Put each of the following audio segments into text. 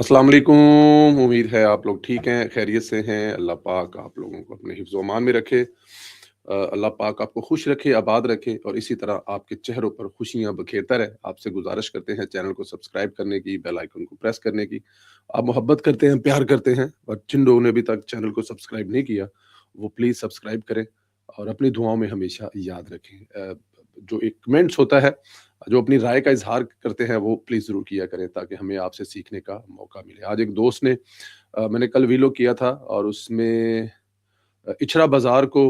अस्सलाम वालेकुम। उम्मीद है आप लोग ठीक हैं, खैरियत से हैं। अल्लाह पाक आप लोगों को अपने हिफ्ज़ व अमान में रखे। अल्लाह पाक आपको खुश रखे, आबाद रखे और इसी तरह आपके चेहरों पर खुशियाँ बखेरता रहे। आपसे गुज़ारिश करते हैं चैनल को सब्सक्राइब करने की, बेल आइकन को प्रेस करने की। आप मोहब्बत करते हैं, प्यार करते हैं और जिन लोगों ने अभी तक चैनल को सब्सक्राइब नहीं किया, वो प्लीज़ सब्सक्राइब करें और अपनी दुआओं में हमेशा याद रखें। जो एक कमेंट्स होता है, जो अपनी राय का इज़हार करते हैं, वो प्लीज़ ज़रूर किया करें ताकि हमें आपसे सीखने का मौका मिले। आज एक दोस्त ने मैंने कल वीलॉग किया था और उसमें इचरा बाज़ार को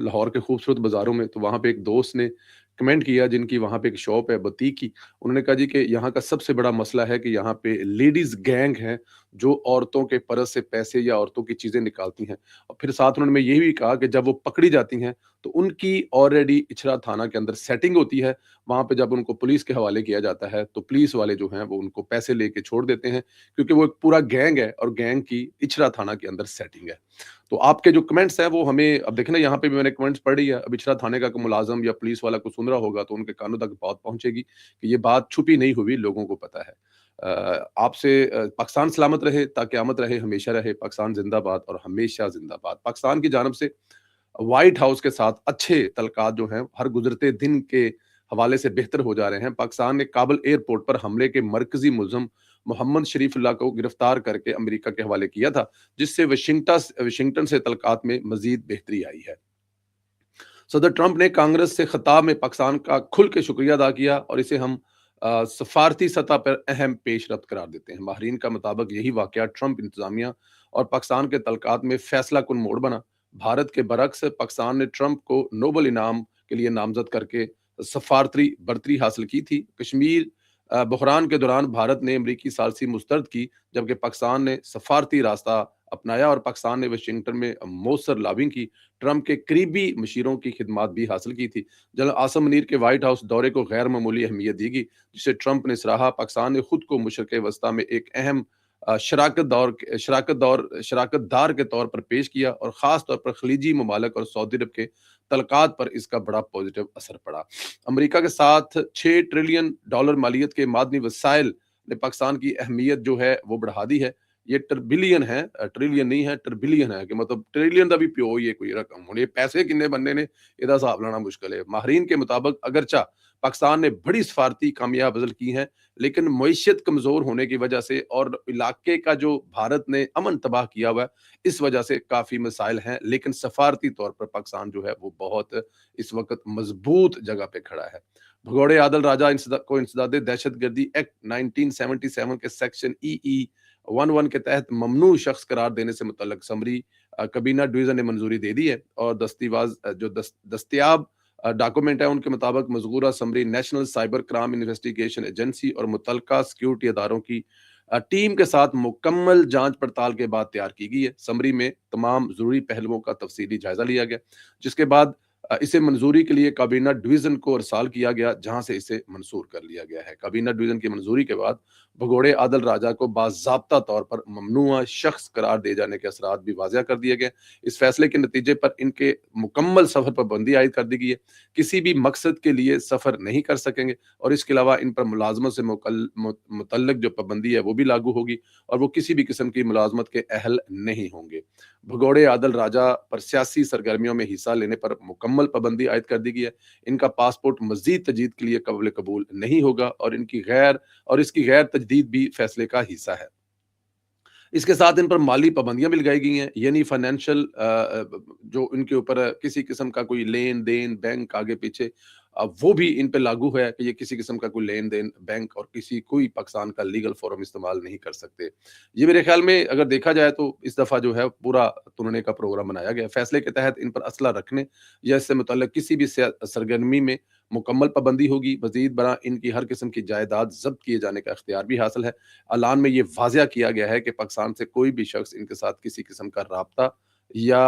लाहौर के खूबसूरत बाज़ारों में, तो वहाँ पे एक दोस्त ने कमेंट किया जिनकी वहाँ पे एक शॉप है बुटीक की। उन्होंने कहा जी कि यहाँ का सबसे बड़ा मसला है कि यहाँ पे लेडीज़ गैंग है, जो औरतों के पर्स से पैसे या औरतों की चीज़ें निकालती हैं। और फिर साथ उन्होंने ये भी कहा कि जब वो पकड़ी जाती हैं, तो उनकी ऑलरेडी इचरा थाना के अंदर सेटिंग होती है। वहाँ पे जब उनको पुलिस के हवाले किया जाता है, तो पुलिस वाले जो हैं वो उनको पैसे लेके छोड़ देते हैं, क्योंकि वो एक पूरा गैंग है और गैंग की इचरा थाना के अंदर सेटिंग है। तो आपके जो कमेंट्स हैं वो हमें अब देखें ना, यहाँ पे भी मैंने कमेंट्स पढ़ रही है। अब इचरा थाने का कोई मुलाज़िम या पुलिस वाला कुछ सुन रहा होगा तो उनके कानों तक बात पहुँचेगी कि ये बात छुपी नहीं हुई, लोगों को पता है। आपसे पाकिस्तान सलामत रहे, ता क़यामत रहे, हमेशा रहे। पाकिस्तान ज़िंदाबाद और हमेशा ज़िंदाबाद। पाकिस्तान की जानिब से व्हाइट हाउस के साथ अच्छे तल्लुकात जो हैं, हर गुज़रते दिन के हवाले से बेहतर हो जा रहे हैं। पाकिस्तान ने काबुल एयरपोर्ट पर हमले के मरकज़ी मुल्ज़िम मोहम्मद शरीफुल्लाह को गिरफ्तार करके अमेरिका के हवाले किया था, जिससे वाशिंगटन से तल्लुकात में मज़ीद बेहतरी आई है। सदर ट्रंप ने कांग्रेस से खिताब में पाकिस्तान का खुल के शुक्रिया अदा किया और इसे हम सफारती सतह पर अहम पेशरफ्त करार देते हैं। माहरीन का मुताबिक यही वाकया ट्रंप इंतजामिया और पाकिस्तान के तल्लुकात में फैसला कुन मोड़ बना। भारत के बरक्स पाकिस्तान ने ट्रंप को नोबल इनाम के लिए नामजद करके सफारती बरतरी हासिल की थी। कश्मीर बहरान के दौरान भारत ने अमरीकी सालसी मुस्तरद की, जबकि पाकिस्तान ने सफारती रास्ता अपनाया और पाकिस्तान ने वाशिंगटन में मौसर लॉबिंग की। ट्रंप के करीबी मशीरों की खिदमात भी हासिल की थी। जनरल आसम मुनीर के व्हाइट हाउस दौरे को गैर मामूली अहमियत दी गई, जिसे ट्रंप ने सराहा। पाकिस्तान ने खुद को मशरक़ वस्ता में एक अहम शराकत दार के तौर पर पेश किया और ख़ास तौर पर खलीजी ममालिक और सऊदी अरब के तल्लुकात पर इसका बड़ा पॉजिटिव असर पड़ा। अमेरिका के साथ $6 ट्रिलियन मालियत के मादनी वसाइल ने पाकिस्तान की अहमियत जो है वो बढ़ा दी है। ये ट्रिबिलियन है, ट्रिलियन नहीं है, ट्रिबिलियन है, कि मतलब ट्रिलियन का भी प्यो ही है कोई रकम। हुण ये पैसे किन्ने बनने ने, इहदा हिसाब लाना मुश्किल है। माहरीन के मुताबिक अगरचा पाकिस्तान ने बड़ी सफारती कामयाब हासिल की हैं, लेकिन मईशत कमज़ोर होने की वजह से और इलाके का जो भारत ने अमन तबाह किया हुआ है, इस वजह से काफ़ी मसाइल हैं। लेकिन सफारती तौर पर पाकिस्तान जो है वो बहुत इस वक़्त मज़बूत जगह पे खड़ा है। भगोड़े आदल राजा इंसदाद दहशतगर्दी एक्ट 1977 के सेक्शन ईई 11 के तहत ममनू शख्स करार देने से मुतल्लक समरी कबीना डिवीज़न ने मंजूरी दे दी है और दस्तयाब डॉक्यूमेंट है, उनके मुताबिक मज़कूरा summary national cyber crime investigation agency और मुतल्लका सिक्योरिटी इदारों की टीम के साथ मुकम्मल जांच पड़ताल के बाद तैयार की गई है। समरी में तमाम ज़रूरी पहलुओं का तफसीली जायजा लिया गया, जिसके बाद इसे मंजूरी के लिए काबीना डिवीज़न को अरसाल किया गया, जहां से इसे मंसूर कर लिया गया है। काबीना डिवीज़न की मंजूरी के बाद भगोड़े आदल राजा को बाज़ाब्ता तौर पर ममनुआ शख्स करार दिए जाने के असरात भी वाज़िया कर दिए गए। इस फैसले के नतीजे पर इनके मुकम्मल सफ़र पर पाबंदी आयद कर दी गई है। किसी भी मकसद के लिए सफ़र नहीं कर सकेंगे और इसके अलावा इन पर मुलाजमत से मुतल्लिक जो पाबंदी है वो भी लागू होगी और वो किसी भी किस्म की मुलाजमत के अहल नहीं होंगे। भगोड़े आदल राजा पर सियासी सरगर्मियों में हिस्सा लेने पर मुकम्मल पाबंदी आयद कर दी गई है। इनका पासपोर्ट मज़ीद तजदीद के लिए काबिल कबूल नहीं होगा और इसकी गैर तजदीद भी फैसले का हिस्सा है। इसके साथ इन पर माली पाबंदियाँ भी लगाई गई हैं, यानी फाइनेंशियल जो इनके ऊपर किसी किस्म का कोई लेन-देन बैंक आगे पीछे वो भी इन पे लागू है कि ये किसी किस्म का कोई लेन-देन बैंक और कोई पाकिस्तान का लीगल फ़ोरम इस्तेमाल नहीं कर सकते। ये मेरे ख़्याल में अगर देखा जाए तो इस दफ़ा जो है पूरा तुड़ने का प्रोग्राम बनाया गया है। फ़ैसले के तहत इन पर असला रखने या इससे मुतल्लिक़ किसी भी सरगर्मी में मुकम्मल पाबंदी होगी। मज़ीद बरा इनकी हर किस्म की जायदाद ज़ब्त किए जाने का इख्तियार भी हासिल है। ऐलान में ये वाज़िया किया गया है कि पाकिस्तान से कोई भी शख्स इनके साथ किसी किस्म का राब्ता या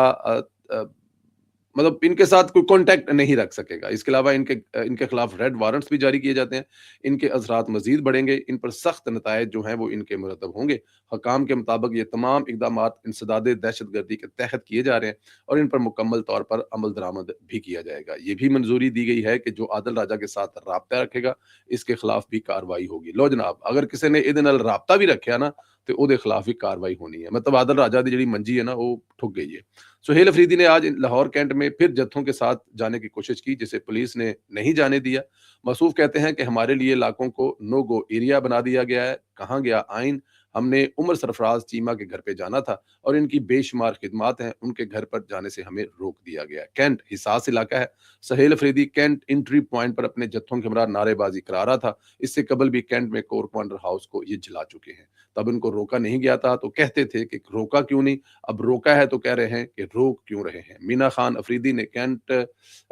मतलब इनके साथ कोई कॉन्टैक्ट नहीं रख सकेगा। इसके अलावा इनके खिलाफ रेड वारंट्स भी जारी किए जाते हैं। इनके असरात मज़ीद बढ़ेंगे, इन पर सख्त नताइज जो हैं वो इनके मुरतब होंगे। हकाम के मुताबिक ये तमाम इक़दामात इंसदादे दहशतगर्दी के तहत किए जा रहे हैं और इन पर मुकम्मल तौर पर अमल दरामद भी किया जाएगा। ये भी मंजूरी दी गई है कि जो आदिल राजा के साथ राब्ता रखेगा, इसके खिलाफ भी कार्रवाई होगी। लो जनाब, अगर किसी ने इहदे नाल राब्ता भी रखा ना, तो ਉਹਦੇ खिलाफ भी कार्रवाई होनी है। मतलब आदिल राजा की जिहड़ी मंजी है ना, वो ठुक गई है। सुहेल अफरीदी ने आज लाहौर कैंट में फिर जत्थों के साथ जाने की कोशिश की, जिसे पुलिस ने नहीं जाने दिया। मसूफ कहते हैं कि हमारे लिए इलाकों को नो गो एरिया बना दिया गया है। कहाँ गया आइन? हमने उमर सरफराज चीमा के घर पे जाना था और इनकी बेशुमार खिदमात हैं, उनके घर पर जाने से हमें रोक दिया गया है। कैंट हिसास इलाका है। Sohail Afridi cantt entry point पर अपने जत्थों के हमरा नारेबाजी करा रहा था। इससे कबल भी कैंट में कोर कमांडर हाउस को ये जला चुके हैं। तब इनको रोका नहीं गया था तो कहते थे कि रोका क्यों नहीं, अब रोका है तो कह रहे हैं कि रोक क्यों रहे हैं। मीना खान अफरीदी ने कैंट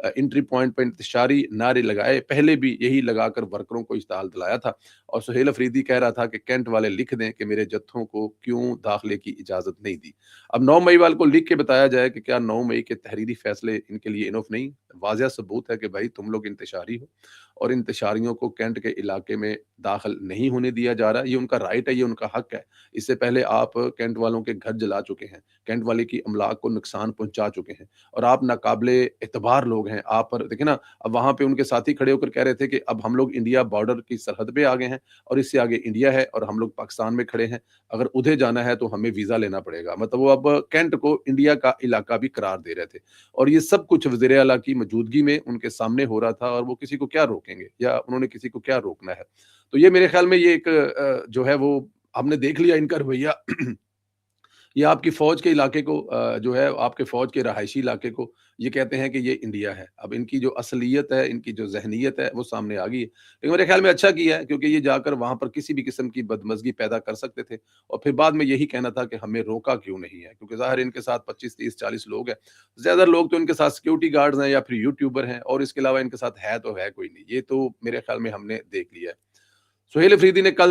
एंट्री पॉइंट पर इंतशारी नारे लगाए, पहले भी यही लगाकर वर्करों को इश्ताल दिलाया था और सुहेल अफरीदी कह रहा था कि कैंट वाले लिख दें कि मेरे जत्थों को क्यों दाखिले की इजाजत नहीं दी। अब 9 मई वाले को लिख के बताया जाए कि क्या 9 मई के तहरीरी फैसले इनके लिए इनफ नहीं? वाज़िह सबूत है कि भाई तुम लोग इंतशारी हो और इंतशारियों को कैंट के इलाके में दाखिल नहीं होने दिया जा रहा। ये उनका राइट है, ये उनका हक है। इससे पहले आप कैंट वालों के घर जला चुके हैं, कैंट वाले की अमलाक को नुकसान पहुंचा चुके हैं और आप नाकाबिले एतबार लोग हैं। आप पर देखिए ना, अब वहां पे उनके साथी खड़े होकर कह रहे थे कि अब हम लोग इंडिया बॉर्डर की सरहद पे आ गए हैं और इससे आगे इंडिया है और हम लोग पाकिस्तान में खड़े हैं। अगर उधर जाना है तो हमें वीजा लेना पड़ेगा। मतलब वो अब कैंट को इंडिया का इलाका भी करार दे रहे थे और ये सब कुछ वज़ीर आला की मौजूदगी में उनके सामने हो रहा था और वो किसी को क्या रोकेंगे या उन्होंने किसी को क्या रोकना है। तो ये मेरे ख्याल में ये एक जो है वो हमने देख लिया इनका रवैया। ये आपकी फ़ौज के इलाके को जो है आपके फ़ौज के रहायशी इलाके को ये कहते हैं कि ये इंडिया है। अब इनकी जो असलियत है, इनकी जो ज़हनियत है वो सामने आ गई है। लेकिन मेरे ख़्याल में अच्छा किया है क्योंकि ये जाकर वहाँ पर किसी भी किस्म की बदमज़गी पैदा कर सकते थे और फिर बाद में यही कहना था कि हमें रोका क्यों नहीं है? क्योंकि ज़ाहिर है इनके साथ 25, 30, 40 लोग हैं। ज़्यादा लोग तो इनके साथ सिक्योरिटी गार्ड्स हैं या फिर यूट्यूबर हैं और इसके अलावा इनके साथ है तो है कोई नहीं। ये तो मेरे ख़्याल में हमने देख लिया है। सुहेल अफरीदी ने कल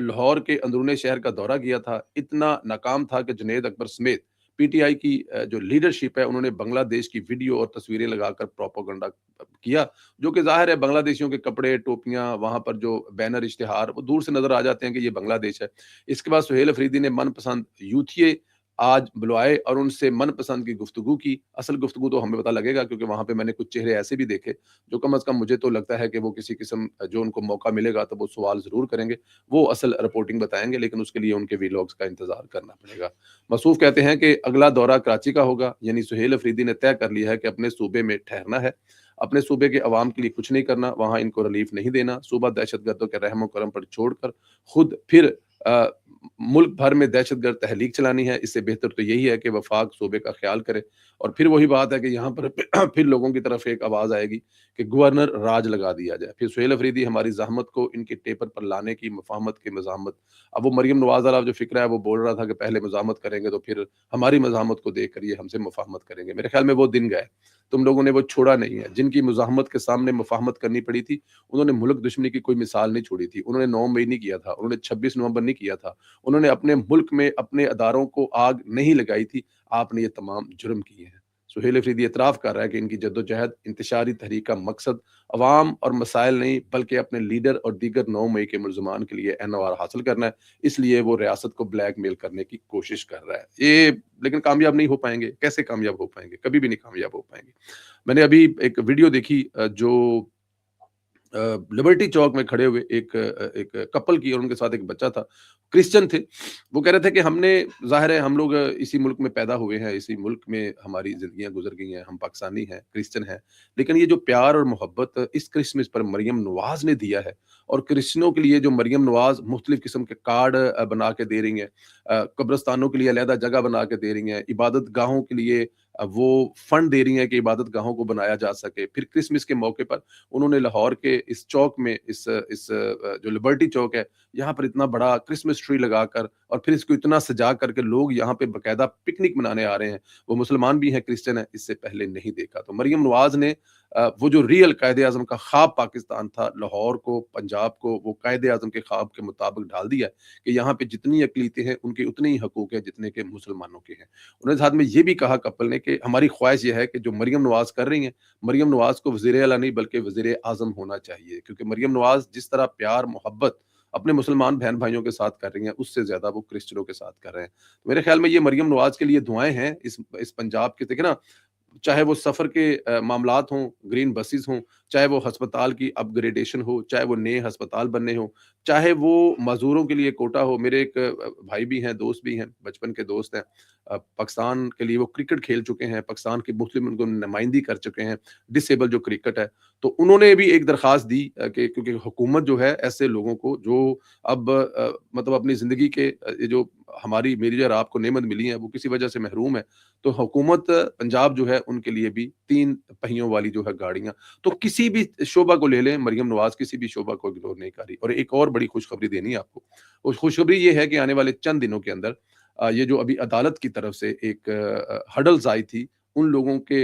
लाहौर के अंदरूनी शहर का दौरा किया था। इतना नाकाम था कि जुनैद अकबर समेत पीटीआई की जो लीडरशिप है उन्होंने बांग्लादेश की वीडियो और तस्वीरें लगाकर प्रोपेगेंडा किया, जो कि ज़ाहिर है बांग्लादेशियों के कपड़े, टोपियाँ, वहाँ पर जो बैनर इश्तिहार वो दूर से नज़र आ जाते हैं कि ये बांग्लादेश है। इसके बाद सुहेल अफरीदी ने मनपसंद यूथिये आज बुलवाए और उनसे मनपसंद की गुफ्तगू की। असल गुफ्तगू तो हमें पता लगेगा क्योंकि वहाँ पे मैंने कुछ चेहरे ऐसे भी देखे जो कम अज़ कम मुझे तो लगता है कि वो किसी किस्म जो उनको मौका मिलेगा तो वो सवाल ज़रूर करेंगे। वो असल रिपोर्टिंग बताएँगे लेकिन उसके लिए उनके वीलॉग्स का इंतज़ार करना पड़ेगा। मसूफ कहते हैं कि अगला दौरा कराची का होगा, यानी सुहेल अफरीदी ने तय कर लिया है कि अपने सूबे में ठहरना है। अपने सूबे के अवाम के लिए कुछ नहीं करना, वहाँ इनको रिलीफ नहीं देना। सूबा दहशतगर्दों के रहम करम पर छोड़कर खुद फिर अ, मुल्क भर में दहशतगर्द तहलीक चलानी है। इससे बेहतर तो यही है कि वफाक सूबे का ख्याल करे और फिर वही बात है कि यहाँ पर फिर लोगों की तरफ एक आवाज़ आएगी कि गवर्नर राज लगा दिया जाए। फिर सुहेल अफरीदी हमारी ज़हमत को इनके टेपर पर लाने की मफ़ाहमत की मज़ामत। अब वो मरियम नवाज़ वाला जो फ़िक्रा है वो बोल रहा था कि पहले मज़ामत करेंगे तो फिर हमारी मज़ामत को देखकर ये हमसे मफ़ाहमत करेंगे। मेरे ख़्याल में वो दिन गए। तुम लोगों ने वो छोड़ा नहीं है। जिनकी मुज़ाहमत के सामने मफ़ाहमत करनी पड़ी थी, उन्होंने मुल्क दुश्मनी की कोई मिसाल नहीं छोड़ी थी। उन्होंने 9 मई नहीं किया था, उन्होंने 26 नवंबर नहीं किया था। उन्होंने अपने मुल्क में अपने अदारों को आग नहीं लगाई थी। आपने ये तमाम जुर्म किए हैं। सुहेल अफरीदी एतराफ़ कर रहा है कि इनकी जद्दोजहद इंतशारी तहरीक का मकसद अवाम और मसाइल नहीं बल्कि अपने लीडर और दीगर 9 मई के मुलज़मान के लिए एनओआर हासिल करना है। इसलिए वो रियासत को ब्लैकमेल करने की कोशिश कर रहा है। ये लेकिन कामयाब नहीं हो पाएँगे। कैसे कामयाब हो पाएँगे? कभी भी नहीं कामयाब हो पाएँगे। मैंने अभी एक वीडियो देखी जो लिबर्टी चौक में खड़े हुए एक कपल की और उनके साथ एक बच्चा था, क्रिश्चियन थे। वो कह रहे थे कि हमने ज़ाहिर है हम लोग इसी मुल्क में पैदा हुए हैं, इसी मुल्क में हमारी ज़िंदगियाँ गुज़र गई हैं, हम पाकिस्तानी हैं, क्रिश्चियन हैं। लेकिन ये जो प्यार और मोहब्बत इस क्रिसमस पर मरियम नवाज़ ने दिया है और क्रिश्चियनों के लिए जो मरियम नवाज़ मुख्तलिफ़ किस्म के कार्ड बना के दे रही हैं, कब्रिस्तानों के लिए अलहदा जगह बना के दे रही हैं, इबादत गाहों के लिए वो फंड दे रही हैं कि इबादत गाहों को बनाया जा सके। फिर क्रिसमस के मौके पर उन्होंने लाहौर के इस चौक में जो लिबर्टी चौक है, यहाँ पर इतना बड़ा क्रिसमस ट्री लगाकर और फिर इसको इतना सजा करके लोग यहाँ पे बाकायदा पिकनिक मनाने आ रहे हैं। वो मुसलमान भी हैं, क्रिश्चियन हैं, इससे पहले नहीं देखा। तो मरियम नवाज़ ने वो जो रियल कायदे-आज़म का ख़्वाब पाकिस्तान था, लाहौर को, पंजाब को वो कायदे-आज़म के ख़्वाब के मुताबिक ढाल दिया है कि यहाँ पे जितनी अक़लियतें हैं, उनके उतने ही हकूक़ हैं जितने के मुसलमानों के हैं। उन्होंने साथ में ये भी कहा कपल ने कि हमारी ख़्वाहिश ये है कि जो मरियम नवाज़ कर रही हैं, मरियम नवाज़ को वज़ीर-ए-आला नहीं बल्कि वज़ीर-ए-आज़म होना चाहिए, क्योंकि मरियम नवाज़ जिस तरह प्यार, मोहब्बत अपने मुसलमान बहन-भाइयों के साथ कर रही हैं, उससे ज़्यादा वो क्रिश्चियनों के साथ कर रहे हैं। मेरे ख़्याल में ये मरियम नवाज़ के लिए दुआएँ हैं, इस पंजाब के देखिए ना, चाहे वो सफ़र के मामलात हों, ग्रीन बसेस हों, चाहे वो अस्पताल की अपग्रेडेशन हो, चाहे वो नए अस्पताल बनने हों, चाहे वो मज़दूरों के लिए कोटा हो। मेरे एक भाई भी हैं, दोस्त भी हैं, बचपन के दोस्त हैं। पाकिस्तान के लिए वो क्रिकेट खेल चुके हैं, पाकिस्तान की मुस्लिम उनको नुमाइंदगी कर चुके हैं, डिसेबल जो क्रिकेट है। तो उन्होंने भी एक दरख़्वास्त दी कि क्योंकि हुकूमत जो है ऐसे लोगों को जो अब मतलब अपनी ज़िंदगी के ये जो हमारी मेरी और आपको नेमत मिली है, वो किसी वजह से महरूम है। तो हुकूमत पंजाब जो है उनके लिए भी 3 पहियों वाली जो है गाड़ियाँ, तो किसी भी शोबा को ले लें, मरियम नवाज़ किसी भी शोबा को इग्नोर नहीं कर रही। और एक और बड़ी खुशखबरी देनी है आपको। उस खुशखबरी ये है कि आने वाले चंद दिनों के अंदर ये जो अभी अदालत की तरफ से एक हर्डल्स आई थी, उन लोगों के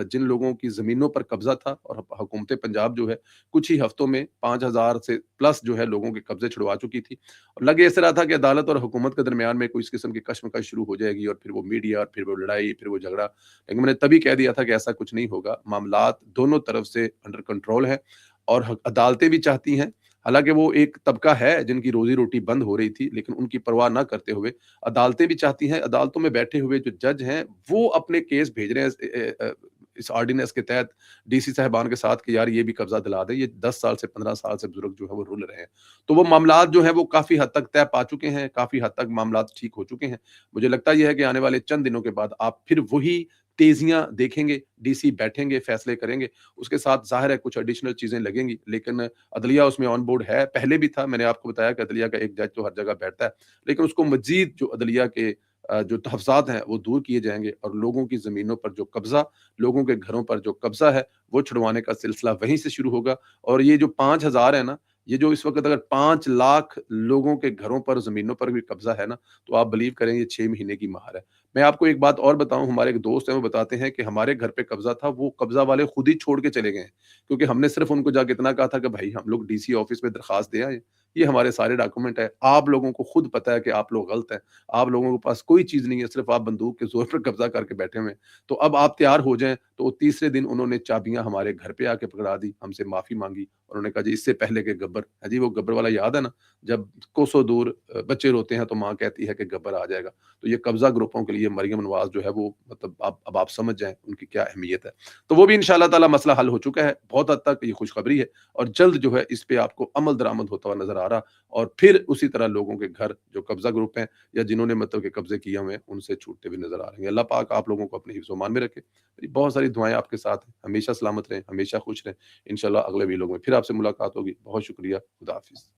जिन लोगों की ज़मीनों पर कब्ज़ा था और हुकूमत पंजाब जो है कुछ ही हफ्तों में 5,000 से प्लस जो है लोगों के कब्ज़े छुड़वा चुकी थी। और लग ऐसे रहा था कि अदालत और हुकूमत के दरमियान में कोई इस किस्म की कशमकश शुरू हो जाएगी और फिर वो मीडिया और फिर वो लड़ाई, फिर वो झगड़ा। लेकिन मैंने तभी कह दिया था कि ऐसा कुछ नहीं होगा, मामलात दोनों तरफ से अंडर कंट्रोल है और अदालतें भी चाहती हैं। हालाँकि वो एक तबका है जिनकी रोज़ी-रोटी बंद हो रही थी, लेकिन उनकी परवाह ना करते हुए अदालतें भी चाहती हैं, अदालतों में बैठे हुए जो जज हैं, वो अपने केस भेज रहे हैं इस ऑर्डिनेंस के तहत डीसी साहिबान के साथ कि यार ये भी कब्ज़ा दिला दें। ये 10 साल से 15 साल से बुज़ुर्ग जो है वो रुल रहे हैं। तो वो मामलात जो हैं वो काफ़ी हद तक तय पा चुके हैं, काफ़ी हद तक मामलात ठीक हो चुके हैं। मुझे लगता ये है कि आने वाले चंद दिनों के बाद आप फिर वही तेज़ियाँ देखेंगे, डीसी बैठेंगे, फैसले करेंगे। उसके साथ ज़ाहिर है कुछ एडिशनल चीज़ें लगेंगी, लेकिन अदलिया उसमें ऑन बोर्ड है, पहले भी था। मैंने आपको बताया कि अदलिया का एक जज तो हर जगह बैठता है, लेकिन उसको मज़ीद जो अदलिया के जो तहफ़्ज़ात हैं, वो दूर किए जाएँगे और लोगों की ज़मीनों पर जो कब्ज़ा, लोगों के घरों पर जो कब्ज़ा है, वो छुड़वाने का सिलसिला वहीं से शुरू होगा। और ये जो 5,000 है ना, ये जो इस वक़्त अगर 5 लाख लोगों के घरों पर, ज़मीनों पर भी कब्ज़ा है ना, तो आप बिलीव करें ये 6 महीने की मार है। मैं आपको एक बात और बताऊँ, हमारे एक दोस्त हैं, वो बताते हैं कि हमारे घर पे कब्ज़ा था, वो कब्ज़ा वाले खुद ही छोड़ के चले गए हैं। क्योंकि हमने सिर्फ़ उनको जाके इतना कहा था कि भाई हम लोग डीसी ऑफ़िस में दरख़्वास्त दे आए हैं, ये हमारे सारे डॉक्यूमेंट है। आप लोगों को खुद पता है कि आप लोग गलत हैं। आप लोगों के पास कोई चीज़ नहीं है, सिर्फ़ आप बंदूक के ज़ोर पर कब्ज़ा करके बैठे हुए हैं। तो अब आप तैयार हो जाएँ, तो तीसरे दिन उन्होंने चाबियाँ हमारे घर पे आके पकड़ा दी, हमसे माफ़ी माँगी। उन्होंने कहा जी इससे पहले कि गब्बर, हाँ जी वो गब्बर वाला याद है ना? जब कोसों दूर बच्चे रोते हैं तो माँ कहती है कि गब्बर आ जाएगा। तो ये कब्ज़ा ग्रुपों के लिए मरियम नवाज़ जो है वो मतलब आप अब आप समझ जाएँ उनकी क्या अहमियत है। तो वो भी इंशाअल्लाह ताला मसला हल हो चुका है। बहुत हद तक ये खुशखबरी है और जल्द जो है इस पे आपको अमल दरामद होता हुआ नज़र आ रहा और फिर उसी तरह लोगों के घर जो कब्ज़ा ग्रुप हैं या जिन्होंने मतलब के कब्ज़े किए हुए हैं, उनसे छूटते हुए नज़र आ रहे हैं। अल्लाह पाक आप लोगों को अपने हिफ्ज़-ओ-मान में रखे। मेरी बहुत सारी दुआएँ आपके साथ हैं। हमेशा सलामत रहें, हमेशा खुश रहें। इंशाअल्लाह अगले वीडियो में फिर आपसे मुलाकात होगी। बहुत शुक्रिया। खुदा हाफ़िज़।